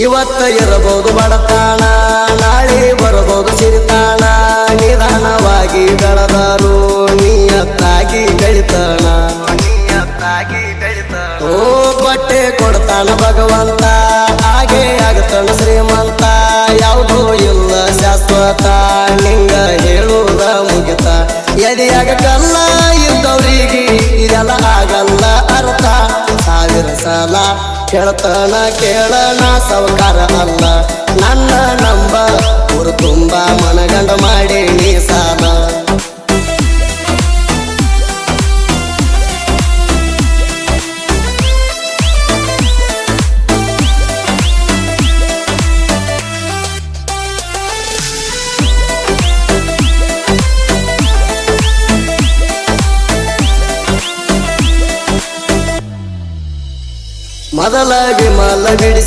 ಇವತ್ತ ಇರಬಹುದು ಬಡತಾಣ, ನಾಳೆ ಬರಬಹುದು ಸಿರಿತಾಣ. ನಿಧಾನವಾಗಿ ಬೆಳೆದರು ನಿಯತ್ತಾಗಿ ಬೆಳಿತಾನ. ಓ ಬಟ್ಟೆ ಕೊಡ್ತಾನ ಭಗವಂತ, ಹಾಗೆ ಆಗತಾನ ಶ್ರೀಮಂತ. ಯಾವುದೂ ಇಲ್ಲ ಶಾಶ್ವತ, ನಿಂಗ ಹೇಳುವುದ ಮುಗಿತ. ಎದೆಯಾಗ ಕಲ್ಲ ಇದ್ದವ್ರಿಗೆ ಇದೆಲ್ಲ ಆಗಲ್ಲ ಅರ್ಥ. ಸಾವಿರ ಸಲ ಕೇಳ್ತಾನ ಕೇಳಣ ಸಾವುಕಾರ ಅಲ್ಲ. ನನ್ನ ನಂಬ ಊರು ತುಂಬ ಮನಗಂಡ ಮಾಡಿ ನೀ ಸಾಲ. ಮೊದಲ ವಿಮಲ ಬಿಡಿಸಿ